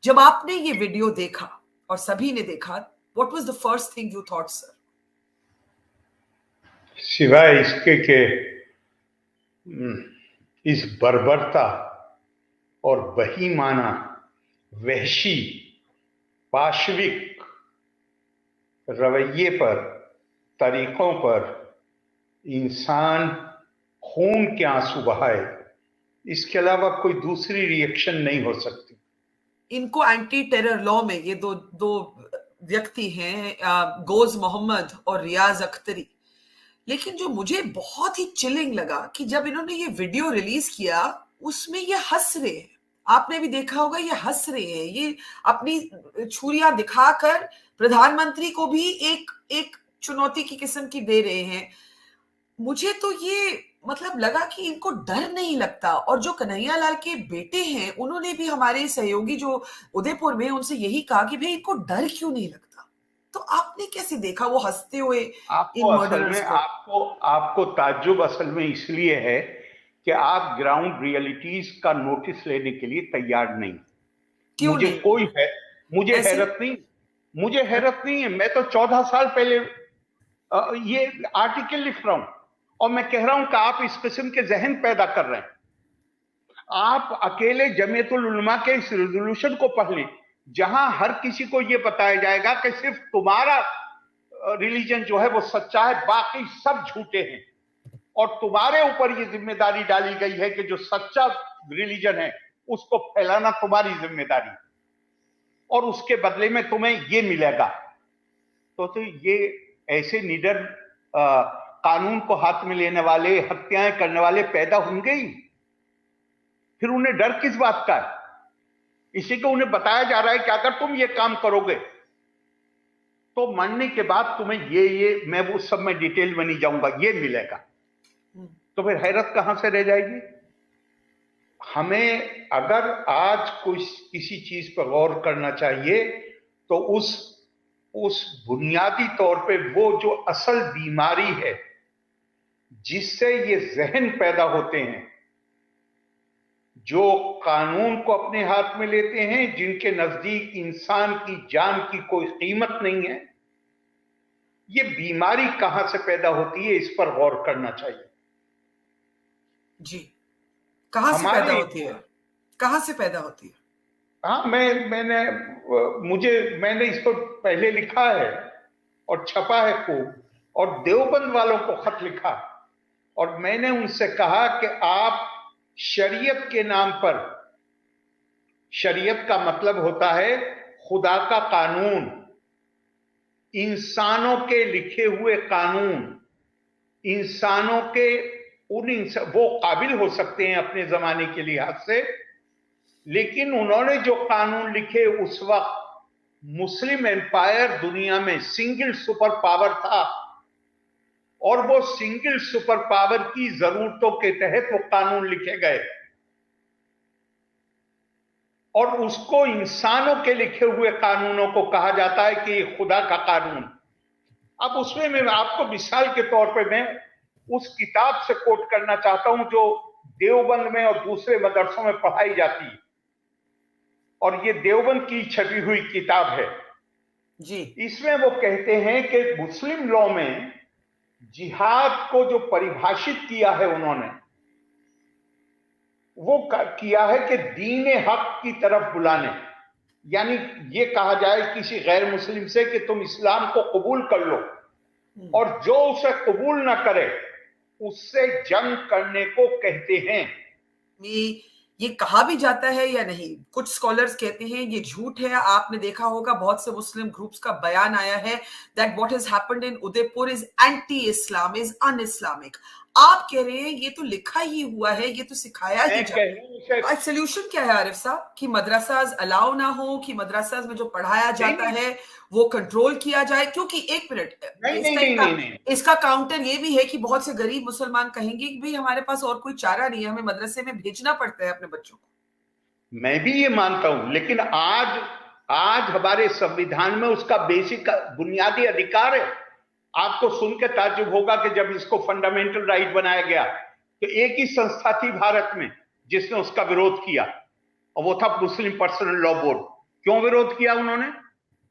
जब आपने ये वीडियो देखा और सभी ने देखा, what was the first thing you thought sir? सिवाय इसके कि इस बर्बरता और बहीमाना, वहशी, पाशविक रवैये पर, तरीकों पर इंसान खून के आंसू बहाए, इसके अलावा कोई दूसरी रिएक्शन नहीं हो सकती। इनको एंटी टेरर लॉ में ये दो व्यक्ति हैं, गोज मोहम्मद और रियाज अख्तरी। लेकिन जो मुझे बहुत ही चिलिंग लगा कि जब इन्होंने ये वीडियो रिलीज किया, उसमें ये हंस रहे हैं। आपने भी देखा होगा, ये हंस रहे हैं, ये अपनी छुरियां दिखाकर प्रधानमंत्री को भी एक चुनौती की किस्म की दे रहे हैं। मुझे तो ये मतलब लगा कि इनको डर नहीं लगता। और जो कन्हैया लाल के बेटे हैं, उन्होंने भी हमारे सहयोगी जो उदयपुर में, उनसे यही कहा कि भाई इनको डर क्यों नहीं लगता। तो आपने कैसे देखा वो हंसते हुए आपको इन असल मर्डरर्स में को? आपको ताज्जुब असल में इसलिए है कि आप ग्राउंड रियलिटीज का नोटिस लेने के लिए तैयार नहीं। क्यों मुझे नहीं? कोई है, मुझे ऐसे? हैरत नहीं, मुझे हैरत नहीं है। मैं तो 14 साल पहले ये आर्टिकल लिख रहा हूं और मैं कह रहा हूं कि आप इस किस्म के जहन पैदा कर रहे हैं। आप अकेले जमीयतुल उलमा के इस रेजोल्यूशन को पढ़ लें, जहां हर किसी को यह बताया जाएगा कि सिर्फ तुम्हारा रिलीजन जो है वो सच्चा है, बाकी सब झूठे हैं, और तुम्हारे ऊपर ये जिम्मेदारी डाली गई है कि जो सच्चा रिलीजन है उसको फैलाना तुम्हारी जिम्मेदारी, और उसके बदले में तुम्हें ये मिलेगा। तो ये ऐसे निडर कानून को हाथ में लेने वाले, हत्याएं करने वाले पैदा होंगे ही। फिर उन्हें डर किस बात का है? इसी को उन्हें बताया जा रहा है कि अगर तुम ये काम करोगे तो मरने के बाद तुम्हें ये मैं वो सब में डिटेल में नहीं जाऊंगा, ये मिलेगा। तो फिर हैरत कहां से रह जाएगी? हमें अगर आज कोई किसी चीज पर गौर करना चाहिए तो उस बुनियादी तौर पे वो जो असल बीमारी है जिससे ये जहन पैदा होते हैं, जो कानून को अपने हाथ में लेते हैं, जिनके नजदीक इंसान की जान की कोई कीमत नहीं है, ये बीमारी कहां से पैदा होती है, इस पर गौर करना चाहिए। जी, कहां से पैदा होती है? कहां से पैदा होती है? हाँ, मैंने इस पर पहले लिखा है और छपा है खूब, और देवबंद वालों को खत लिखा, और मैंने उनसे कहा कि आप शरीयत के नाम पर, शरीयत का मतलब होता है खुदा का कानून, इंसानों के लिखे हुए कानून, इंसानों के वो काबिल हो सकते हैं अपने जमाने के लिहाज से, लेकिन उन्होंने जो कानून लिखे उस वक्त मुस्लिम एम्पायर दुनिया में सिंगल सुपर पावर था, और वो सिंगल सुपर पावर की जरूरतों के तहत वो कानून लिखे गए, और उसको इंसानों के लिखे हुए कानूनों को कहा जाता है कि खुदा का कानून। अब उसमें मैं आपको मिसाल के तौर पे मैं उस किताब से कोट करना चाहता हूं जो देवबंद में और दूसरे मदरसों में पढ़ाई जाती है, और ये देवबंद की छपी हुई किताब है जी। इसमें वो कहते हैं कि मुस्लिम लॉ में जिहाद को जो परिभाषित किया है उन्होंने, वो किया है कि दीन हक की तरफ बुलाने, यानी ये कहा जाए किसी गैर मुस्लिम से कि तुम इस्लाम को कबूल कर लो, और जो उसे कबूल ना करे उससे जंग करने को कहते हैं। ये कहा भी जाता है या नहीं? कुछ स्कॉलर्स कहते हैं ये झूठ है। आपने देखा होगा बहुत से मुस्लिम ग्रुप्स का बयान आया है that what has happened in Udaipur is anti Islam, is un Islamic. आप कह रहे हैं ये तो लिखा ही हुआ है, ये तो सिखाया ही जाता है। सोल्यूशन क्या है आरिफ साहब? कि मदरसाज अलाउ ना हो, कि मदरसाज में जो पढ़ाया जाता है वो कंट्रोल किया जाए? क्योंकि एक मिनट, इसका काउंटर ये भी है कि बहुत से गरीब मुसलमान कहेंगे कि भाई हमारे पास और कोई चारा नहीं है, हमें मदरसे में भेजना पड़ता है अपने बच्चों को। मैं भी ये मानता हूं, लेकिन आज हमारे संविधान में उसका बेसिक बुनियादी अधिकार है। आपको सुन के ताज्जुब होगा कि जब इसको फंडामेंटल राइट बनाया गया तो एक ही संस्था थी भारत में जिसने उसका विरोध किया, और वो था मुस्लिम पर्सनल लॉ बोर्ड। क्यों विरोध किया उन्होंने?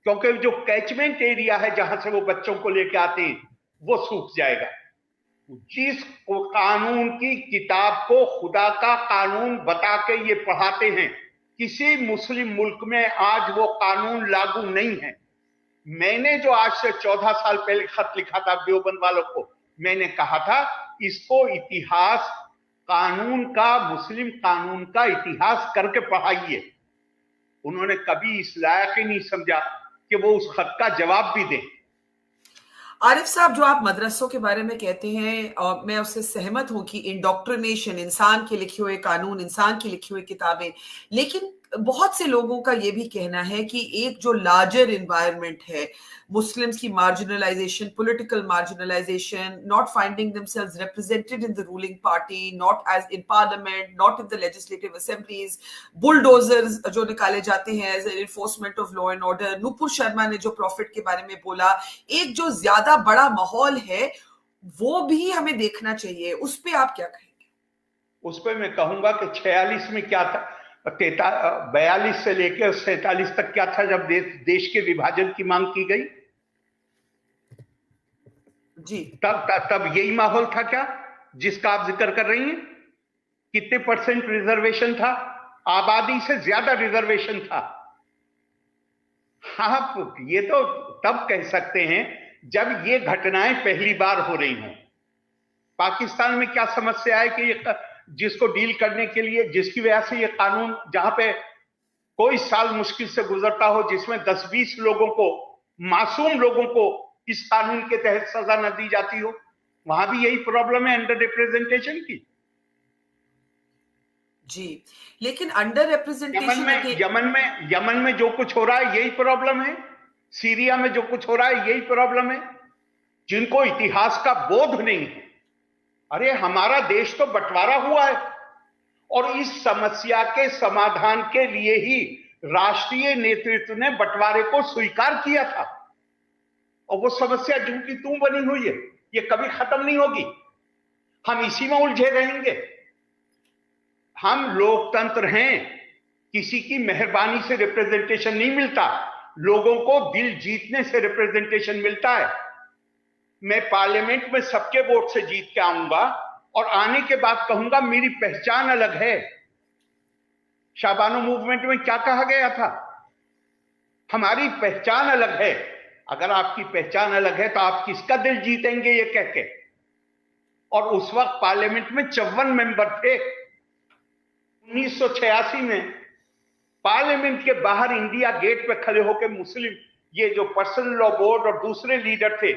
क्योंकि जो कैचमेंट एरिया है जहां से वो बच्चों को लेके आते हैं वो सूख जाएगा। जिस कानून की किताब को खुदा का कानून बता के ये पढ़ाते हैं, किसी मुस्लिम मुल्क में आज वो कानून लागू नहीं है। मैंने जो आज से 14 साल पहले खत लिखा था देवबंद वालों को, मैंने कहा था इसको इतिहास कानून का, मुस्लिम कानून का इतिहास करके पढ़ाइए। उन्होंने कभी इस लायक ही नहीं समझा कि वो उस खत का जवाब भी दें। आरिफ साहब, जो आप मदरसों के बारे में कहते हैं, और मैं उससे सहमत हूं कि इंडोक्ट्रिनेशन, इंसान के लिखे हुए कानून, इंसान की लिखी हुई किताबें, लेकिन बहुत से लोगों का ये भी कहना है कि एक जो लार्जर इन्वायरमेंट है, मुस्लिम्स की marginalisation, political marginalisation, not finding themselves represented in the ruling party, not as in parliament, not in the legislative assemblies, bulldozers जो निकाले जाते हैं as enforcement of law and order. Nupur Sharma ने जो प्रॉफिट के बारे में बोला, एक जो ज्यादा बड़ा माहौल है वो भी हमें देखना चाहिए। उस पे आप क्या कहेंगे? उस पे मैं कहूंगा कि 46 में क्या था, 42 से लेकर 47 तक क्या था जब देश के विभाजन की मांग की गई? जी, तब यही माहौल था क्या जिसका आप जिक्र कर रही हैं? कितने % रिजर्वेशन था? आबादी से ज्यादा रिजर्वेशन था। आप ये तो तब कह सकते हैं जब ये घटनाएं पहली बार हो रही हों। पाकिस्तान में क्या समस्या है कि जिसको डील करने के लिए, जिसकी वजह से ये कानून, जहां पे कोई साल मुश्किल से गुजरता हो जिसमें 10-20 लोगों को, मासूम लोगों को इस कानून के तहत सजा न दी जाती हो, वहां भी यही प्रॉब्लम है अंडर रिप्रेजेंटेशन की। जी, लेकिन अंडर रिप्रेजेंटेशन यमन में जो कुछ हो रहा है यही प्रॉब्लम है। सीरिया में जो कुछ हो रहा है यही प्रॉब्लम है। जिनको इतिहास का बोध नहीं है, अरे हमारा देश तो बंटवारा हुआ है और इस समस्या के समाधान के लिए ही राष्ट्रीय नेतृत्व ने बंटवारे को स्वीकार किया था और वो समस्या जूं की तूं बनी हुई है, ये कभी खत्म नहीं होगी। हम इसी में उलझे रहेंगे। हम लोकतंत्र हैं, किसी की मेहरबानी से रिप्रेजेंटेशन नहीं मिलता, लोगों को दिल जीतने से रिप्रेजेंटेशन मिलता है। मैं पार्लियामेंट में सबके वोट से जीत के आऊंगा और आने के बाद कहूंगा मेरी पहचान अलग है। शाबानो मूवमेंट में क्या कहा गया था? हमारी पहचान अलग है। अगर आपकी पहचान अलग है तो आप किसका दिल जीतेंगे ये कह के? और उस वक्त पार्लियामेंट में 54 मेंबर थे। 1986 में पार्लियामेंट के बाहर इंडिया गेट पे खड़े होकर मुस्लिम, ये जो पर्सनल लॉ बोर्ड और दूसरे लीडर थे,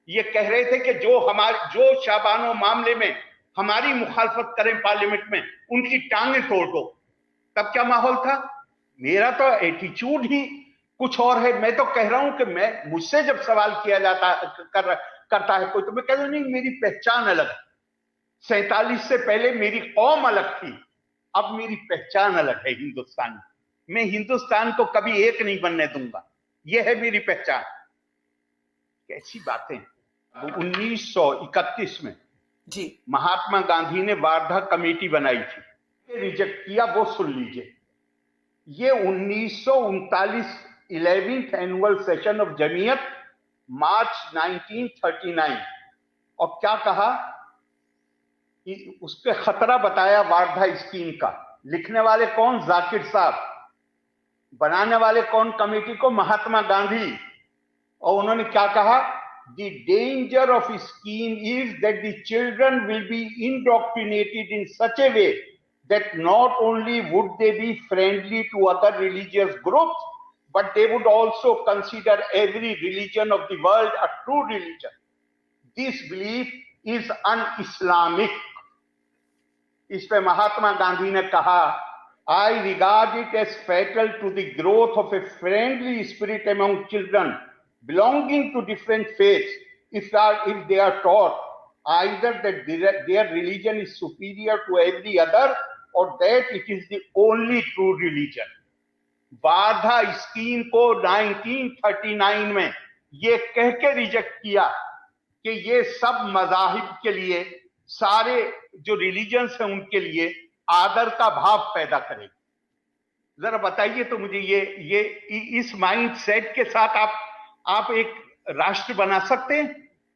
ये कह रहे थे कि जो शाबानो मामले में हमारी मुखालफत करें पार्लियामेंट में, उनकी टांगें तोड़ दो। तब क्या माहौल था? मेरा तो एटीट्यूड ही कुछ और है। मैं तो कह रहा हूं कि मुझसे जब सवाल किया जाता करता है कोई, तो मैं कहता हूं नहीं, मेरी पहचान अलग है। 47 से पहले मेरी कौम अलग थी, अब मेरी पहचान अलग है हिंदुस्तान। मैं हिंदुस्तान को कभी एक नहीं बनने दूंगा, यह है मेरी पहचान। कैसी बातें। 1931 में जी, महात्मा गांधी ने वार्धा कमेटी बनाई थी, रिजेक्ट किया, वो सुन लीजिए। ये 1939 11th annual session of Jamiat, March 1939। और क्या कहा कि उसके खतरा बताया वार्धा स्कीम का। लिखने वाले कौन? जाकिर साहब। बनाने वाले कौन कमेटी को? महात्मा गांधी। और उन्होंने क्या कहा? The danger of a scheme is that the children will be indoctrinated in such a way that not only would they be friendly to other religious groups, but they would also consider every religion of the world a true religion. This belief is un-Islamic. इस पे महात्मा गांधी ने कहा, I regard it as fatal to the growth of a friendly spirit among children belonging to different faiths if they are taught either that their religion is superior to every other or that it is the only true religion. Wardha scheme को 1939 में ये कह के reject किया कि ये सब मजाहिब के लिए, सारे जो रिलीजन्स हैं उनके लिए आदर का भाव पैदा करेगी। जरा बताइए तो मुझे, ये इस माइंड सेट के साथ आप एक राष्ट्र बना सकते हैं?